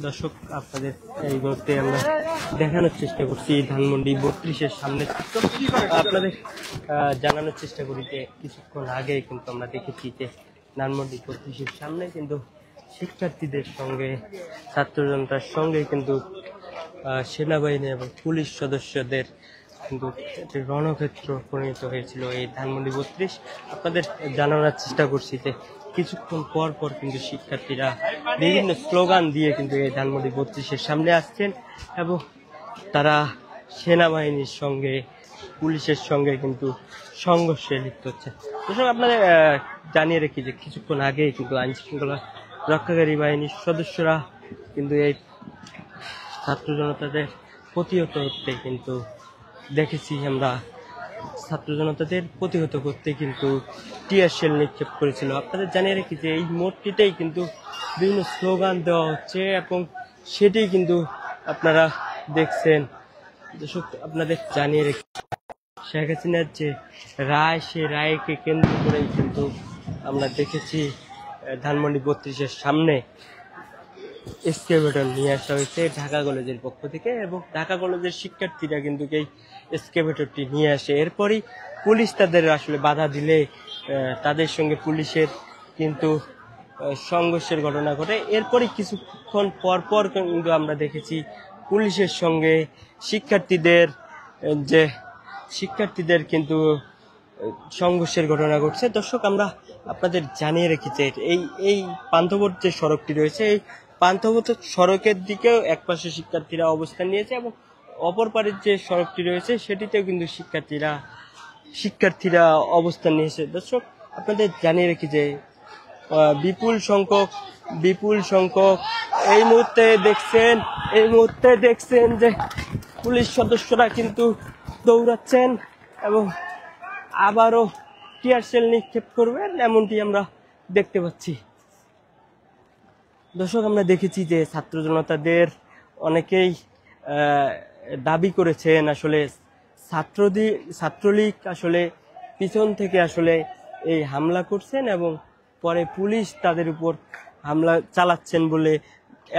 দর্শক, আপনাদের এই মুহূর্তে আমরা দেখানোর চেষ্টা করছি ধানমন্ডি 32-এর সামনে আপনাদের জানানোর চেষ্টা করি যে কিছুক্ষণ আগে কিন্তু আমরা দেখেছি যে ধানমন্ডি 32-এর সামনে কিন্তু শিক্ষার্থীদের সঙ্গে ছাত্র জনতার সঙ্গে কিন্তু সেনাবাহিনী এবং পুলিশ সদস্যদের কিন্তু একটি রণক্ষেত্র পরিণত হয়েছিল এই ধানমন্ডি 32। আপনাদের জানানোর চেষ্টা করছি যে কিছুক্ষণ পর পর কিন্তু শিক্ষার্থীরা বিভিন্ন স্লোগান দিয়ে কিন্তু এই ধানমন্ডি 32-এর সামনে আসছেন এবং তারা সেনাবাহিনীর সঙ্গে পুলিশের সঙ্গে কিন্তু সংঘর্ষে লিপ্ত হচ্ছে। দর্শক, আপনাদের জানিয়ে রেখি যে কিছুক্ষণ আগে কিন্তু আইন শৃঙ্খলা রক্ষাকারী বাহিনীর সদস্যরা কিন্তু এই ছাত্র জনতাদের প্রতিহত হতে কিন্তু দেখেছি আমরা। ছাত্র জনতাদের প্রতিহত করতে কিন্তু টিয়ার শেল নিক্ষেপ করেছিল। আপনাদের জানিয়ে রেখি যে এই মোড়টিতেই কিন্তু বিভিন্ন স্লোগান দেওয়া হচ্ছে এবং সেটি কিন্তু আপনারা দেখছেন। দর্শক, আপনাদের জানিয়ে রেখি শেখ হাসিনার যে রায়, সে রায়কে কেন্দ্র করেই কিন্তু আমরা দেখেছি ধানমন্ডি 32-এর সামনে এক্সকেভেটর নিয়ে আসা হয়েছে ঢাকা কলেজের পক্ষ থেকে এবং ঢাকা কলেজের শিক্ষার্থীরা কিন্তু এই এক্সকেভেটরটি নিয়ে আসে। এরপরই পুলিশ তাদের আসলে বাধা দিলে তাদের সঙ্গে পুলিশের কিন্তু সংঘর্ষের ঘটনা ঘটে। এরপরই কিছুক্ষণ পর পর কিন্তু আমরা দেখেছি পুলিশের সঙ্গে শিক্ষার্থীদের কিন্তু সংঘর্ষের ঘটনা ঘটছে। দর্শক, আমরা আপনাদের জানিয়ে রেখেছি এই পান্থপথ যে সড়কটি রয়েছে, এই পান্থপথ সড়কের দিকেও একপাশে শিক্ষার্থীরা অবস্থান নিয়েছে এবং অপর পারের যে সড়কটি রয়েছে সেটিতেও কিন্তু শিক্ষার্থীরা অবস্থান নিয়েছে। দর্শক, আপনাদের জানিয়ে রেখি যে বিপুল সংখ্যক এই মুহূর্তে দেখছেন যে পুলিশ সদস্যরা কিন্তু দৌড়াচ্ছেন এবং আবারও টিয়ার শেল নিক্ষেপ করবেন এমনটি আমরা দেখতে পাচ্ছি। দর্শক, আমরা দেখেছি যে ছাত্র জনতাদের অনেকেই দাবি করেছেন আসলে ছাত্রলীগ আসলে পিছন থেকে আসলে এই হামলা করছেন এবং পরে পুলিশ তাদের উপর হামলা চালাচ্ছেন বলে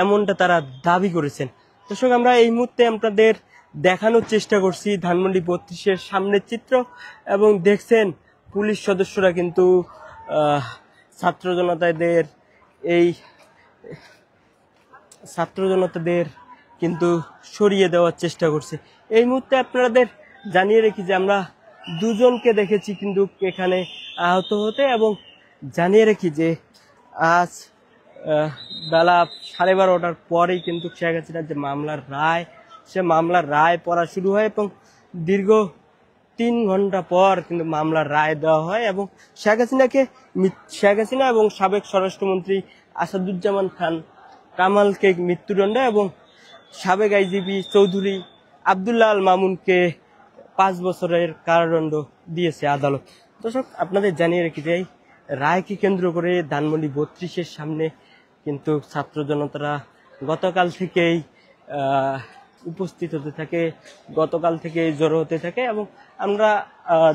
এমনটা তারা দাবি করেছেন। দর্শক, আমরা এই মুহূর্তে আপনাদের দেখানোর চেষ্টা করছি ধানমন্ডি 32-এর সামনের চিত্র এবং দেখছেন পুলিশ সদস্যরা কিন্তু ছাত্র জনতাদের কিন্তু সরিয়ে দেওয়ার চেষ্টা করছে। এই মুহূর্তে আপনাদের জানিয়ে রেখি যে আমরা দুজনকে দেখেছি কিন্তু এখানে আহত হতে এবং জানিয়ে রেখি যে আজ বেলা 12:30টার পরেই কিন্তু শেখ হাসিনার যে মামলার রায় পড়া শুরু হয় এবং দীর্ঘ 3 ঘন্টা পর কিন্তু মামলার রায় দেওয়া হয় এবং শেখ হাসিনা এবং সাবেক স্বরাষ্ট্রমন্ত্রী আসাদুজ্জামান খান কামালকে মৃত্যুদণ্ড এবং সাবেক আইজিপি চৌধুরী আব্দুল্লাহ আল মামুনকে 5 বছরের কারাদণ্ড দিয়েছে আদালত। দর্শক, আপনাদের জানিয়ে রেখি যে এই রায়কে কেন্দ্র করে ধানমন্ডি 32-এর সামনে কিন্তু ছাত্র জনতারা গতকাল থেকেই উপস্থিত হতে থাকে, গতকাল থেকে জড়ো হতে থাকে এবং আমরা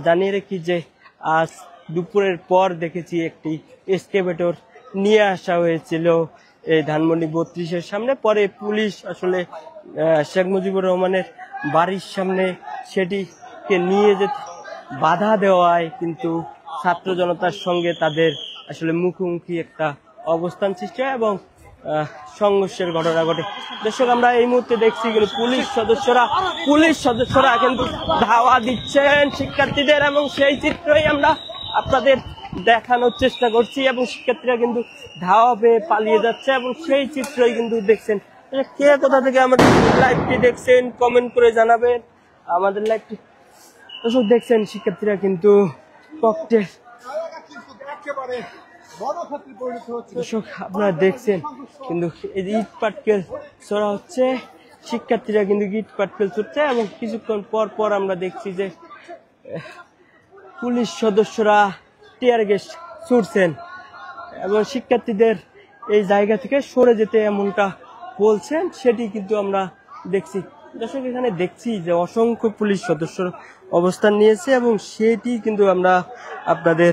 জানিয়ে রেখি যে আজ দুপুরের পর দেখেছি একটি এক্সকেভেটর নিয়ে আসা হয়েছিল এই ধানমন্ডি 32-এর সামনে। পরে পুলিশ আসলে শেখ মুজিবুর রহমানের বাড়ির সামনে সেটিকে নিয়ে যেতে বাধা দেওয়ায় কিন্তু ছাত্র জনতার সঙ্গে তাদের আসলে মুখোমুখি একটা অবস্থান সৃষ্টি হয় এবং সংঘর্ষের ঘটনা ঘটে। দর্শক, আমরা এই মুহূর্তে দেখছি কিন্তু পুলিশ সদস্যরা কিন্তু ধাওয়া দিচ্ছেন শিক্ষার্থীদের এবং সেই চিত্রই আমরা আপনাদের দেখানোর চেষ্টা করছি এবং শিক্ষার্থীরা কিন্তু ধাওয়া পেয়ে পালিয়ে যাচ্ছে এবং সেই চিত্রই কিন্তু দেখছেন। কে কোথা থেকে আমাদের লাইভটি দেখছেন কমেন্ট করে জানাবেন। আমাদের লাইভটি দর্শক দেখছেন শিক্ষার্থীরা কিন্তু ককটেল, দর্শক আপনারা দেখছেন কিন্তু ইট পাটকেল ছোড়া হচ্ছে, শিক্ষার্থীরা কিন্তু ইট পাটকেল ছুটছে এবং কিছুক্ষণ পর পর আমরা দেখছি যে পুলিশ সদস্যরা টিয়ার গ্যাস ছুটছেন এবং শিক্ষার্থীদের এই জায়গা থেকে সরে যেতে এমনটা বলছেন, সেটি কিন্তু আমরা দেখছি। দর্শক, এখানে দেখছি যে অসংখ্য পুলিশ সদস্য অবস্থান নিয়েছে এবং সেটি কিন্তু আমরা আপনাদের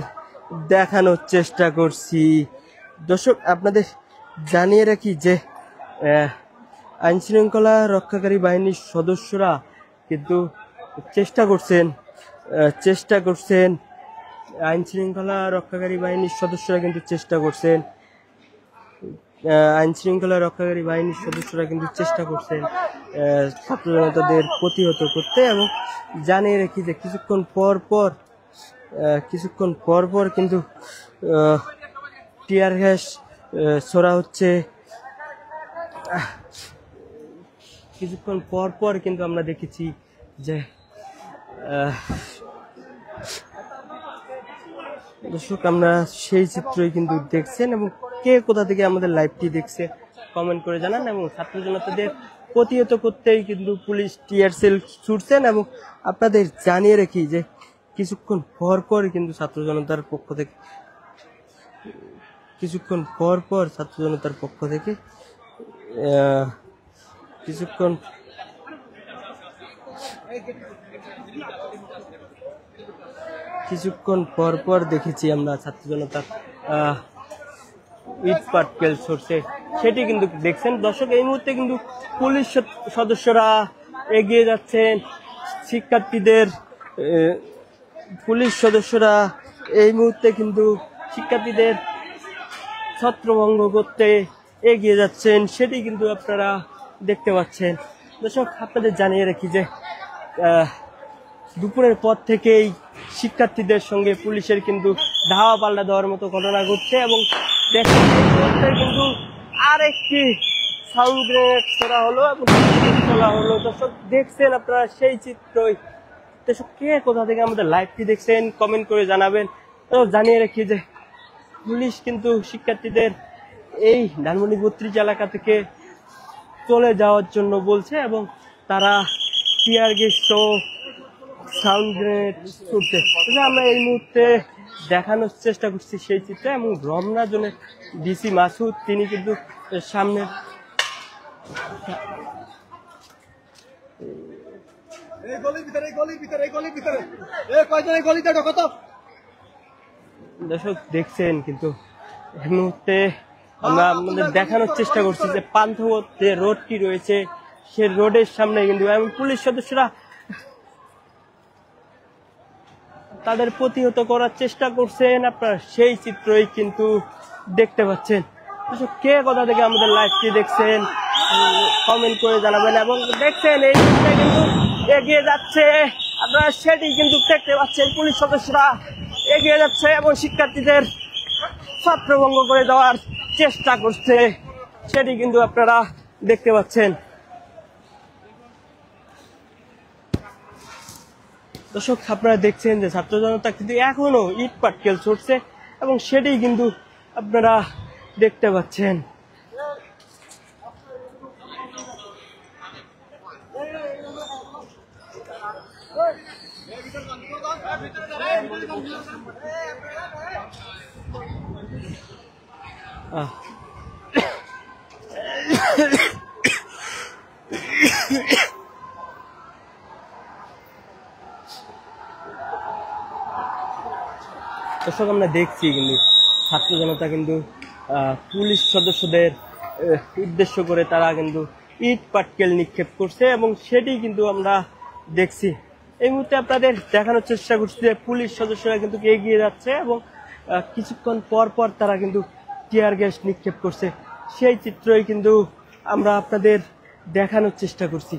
দেখানোর চেষ্টা করছি। দর্শক, আপনাদের জানিয়ে রাখি যে আইন শৃঙ্খলা রক্ষাকারী বাহিনীর সদস্যরা কিন্তু চেষ্টা করছেন আইন শৃঙ্খলা রক্ষাকারী বাহিনীর সদস্যরা কিন্তু চেষ্টা করছেন ছাত্র জনতাদের প্রতিহত করতে। এবং জানিয়ে রাখি যে কিছুক্ষণ পর পর কিন্তু টিয়ার গ্যাস ছোড়া হচ্ছে। কিছুক্ষণ পর কিন্তু আমরা দেখেছি যে দর্শক আমরা সেই চিত্রই কিন্তু দেখছেন। এবং কে কোথা থেকে আমাদের লাইভটি দেখছে কমেন্ট করে জানান। এবং ছাত্র জনতাদের প্রতিহত করতেই কিন্তু পুলিশ টিয়ার সেল ছুটছেন। এবং আপনাদের জানিয়ে রাখি যে কিছুক্ষণ পর কিন্তু ছাত্র জনতার পক্ষ থেকে কিছুক্ষণ পর দেখেছি আমরা ছাত্র জনতার ইট পাটকেল ছড়ছে, সেটি কিন্তু দেখছেন দর্শক। এই মুহূর্তে কিন্তু পুলিশ সদস্যরা এগিয়ে যাচ্ছেন পুলিশ সদস্যরা এই মুহূর্তে কিন্তু শিক্ষার্থীদের ছত্রভঙ্গ করতে এগিয়ে যাচ্ছেন, সেটি কিন্তু আপনারা দেখতে পাচ্ছেন। দর্শক আপনাদের জানিয়ে রাখি যে দুপুরের পর থেকেই শিক্ষার্থীদের সঙ্গে পুলিশের কিন্তু ধাওয়া পাল্টা দেওয়ার মতো ঘটনা ঘটছে। এবং কিন্তু আরেকটি সাউন্ড গ্রেনেড ছোড়া হলো এবং দর্শক দেখছেন আপনারা সেই চিত্রই। দর্শক কে কোথা থেকে আমাদের লাইভটি দেখছেন কমেন্ট করে জানাবেন। জানিয়ে রাখি যে পুলিশ কিন্তু শিক্ষার্থীদের এই ধানমন্ডি 32 এলাকা থেকে চলে যাওয়ার জন্য বলছে এবং তারা টিয়ার গ্যাস সহ সাউন্ড গ্রেনেড ছুটছে। আমরা এই মুহূর্তে দেখানোর চেষ্টা করছি সেই চিত্র। এবং রমনা জোনের ডিসি মাসুদ তিনি কিন্তু সামনে দর্শক দেখছেন কিন্তু এই মুহূর্তে আমরা আপনাদের দেখানোর চেষ্টা করছি যে পান্থপথ যে রোডটি রয়েছে সে রোডের সামনে কিন্তু পুলিশ সদস্যরা তাদের প্রতিহত করার চেষ্টা করছেন। আপনারা সেই চিত্রই কিন্তু দেখতে পাচ্ছেন। কে কোথা থেকে আমাদের লাইভটি দেখছেন কমেন্ট করে জানাবেন। এবং দেখছেন এই কিন্তু এগিয়ে যাচ্ছে, আপনারা সেটি কিন্তু দেখতে পাচ্ছেন। পুলিশ সদস্যরা এগিয়ে যাচ্ছে এবং শিক্ষার্থীদের ছত্রভঙ্গ করে দেওয়ার চেষ্টা করছে, সেটি কিন্তু আপনারা দেখতে পাচ্ছেন। দর্শক আপনারা দেখছেন যে ছাত্র জনতা কিন্তু এখনো ইট পাটকেল ছুটছে এবং সেটি কিন্তু আপনারা দেখতে পাচ্ছেন। দর্শক আমরা দেখছি কিন্তু ছাত্র জনতা কিন্তু পুলিশ সদস্যদের উদ্দেশ্য করে তারা কিন্তু ইট পাটকেল নিক্ষেপ করছে এবং সেটি কিন্তু আমরা দেখছি। এই মুহূর্তে আপনাদের দেখানোর চেষ্টা করছি যে পুলিশ সদস্যরা কিন্তু এগিয়ে যাচ্ছে এবং কিছুক্ষণ পর তারা কিন্তু টিয়ার গ্যাস নিক্ষেপ করছে, সেই চিত্রই কিন্তু আমরা আপনাদের দেখানোর চেষ্টা করছি।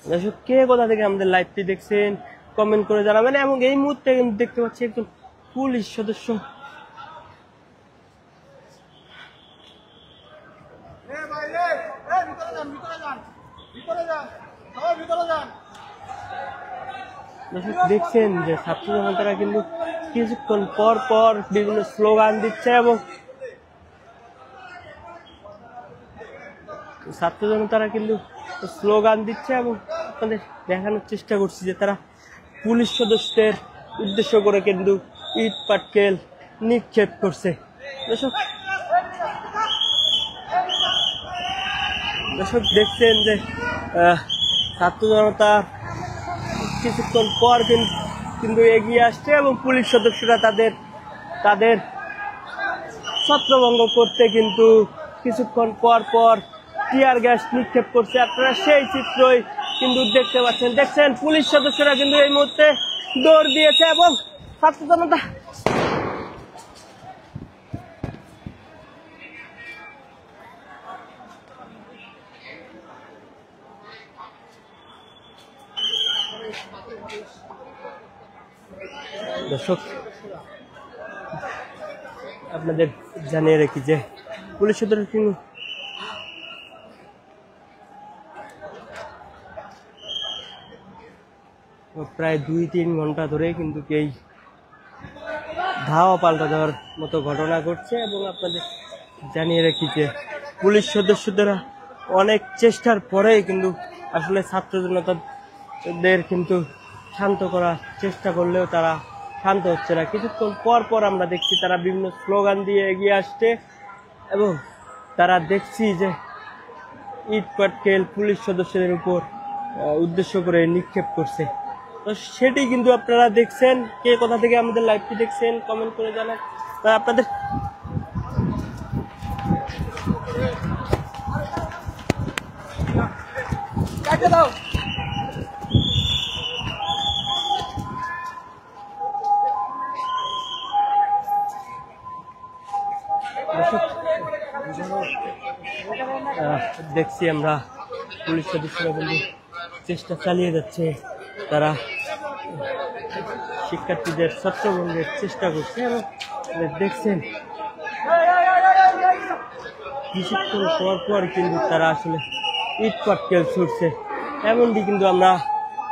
দর্শক কে কোথা থেকে আমাদের লাইভটি দেখছেন কমেন্ট করে জানাবেন। এবং এই মুহূর্তে কিন্তু দেখতে পাচ্ছি একজন পুলিশ সদস্য দেখছেন যে ছাত্র জনতারা কিন্তু কিছুক্ষণ পর বিভিন্ন স্লোগান দিচ্ছে এবং ছাত্র জনতারা কিন্তু স্লোগান দিচ্ছে এবং আপনাদের দেখানোর চেষ্টা করছি যে তারা পুলিশ সদস্যদের উদ্দেশ্য করে কিন্তু ইট পাটকেল নিক্ষেপ করছে। দর্শক দেখছেন যে ছাত্র জনতা কিছুক্ষণ পর কিন্তু এগিয়ে আসছে এবং পুলিশ সদস্যরা তাদের ছত্রভঙ্গ করতে কিন্তু কিছুক্ষণ পর পর টিয়ার গ্যাস নিক্ষেপ করছে। আপনারা সেই চিত্রই কিন্তু দেখতে পাচ্ছেন। দেখছেন পুলিশ সদস্যরা কিন্তু এই মুহূর্তে দৌড় দিয়েছে এবং ছাত্র জনতা দর্শক আপনাদের জানিয়ে রাখি যে পুলিশ সদস্য কিন্তু প্রায় 2-3 ঘন্টা ধরে কিন্তু এই ধাওয়া পাল্টা দেওয়ার মতো ঘটনা ঘটছে এবং আপনাদের জানিয়ে রাখি যে পুলিশ সদস্যরা অনেক চেষ্টার পরেই কিন্তু আসলে ছাত্র জনতাদের কিন্তু শান্ত করার চেষ্টা করলেও তারা শান্ত হচ্ছে না। কিছুক্ষণ পর পর আমরা দেখছি তারা বিভিন্ন স্লোগান দিয়ে এগিয়ে আসছে এবং তারা দেখছি যে ইট পাটকেল পুলিশ সদস্যদের উপর উদ্দেশ্য করে নিক্ষেপ করছে। তো সেটি কিন্তু আপনারা দেখছেন। কে কোথা থেকে আমাদের লাইভটি দেখছেন কমেন্ট করে জানান। আপনাদের দেখছি আমরা পুলিশ সদস্যরা কিন্তু চেষ্টা চালিয়ে যাচ্ছে। তারা শিক্ষার্থীদের ছত্রভঙ্গের চেষ্টা করছে এবং দেখছেন কিছুক্ষণ পর পর কিন্তু তারা আসলে ইট পাটকেল ছুটছে এমনটি কিন্তু আমরা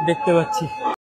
দেখতে পাচ্ছি।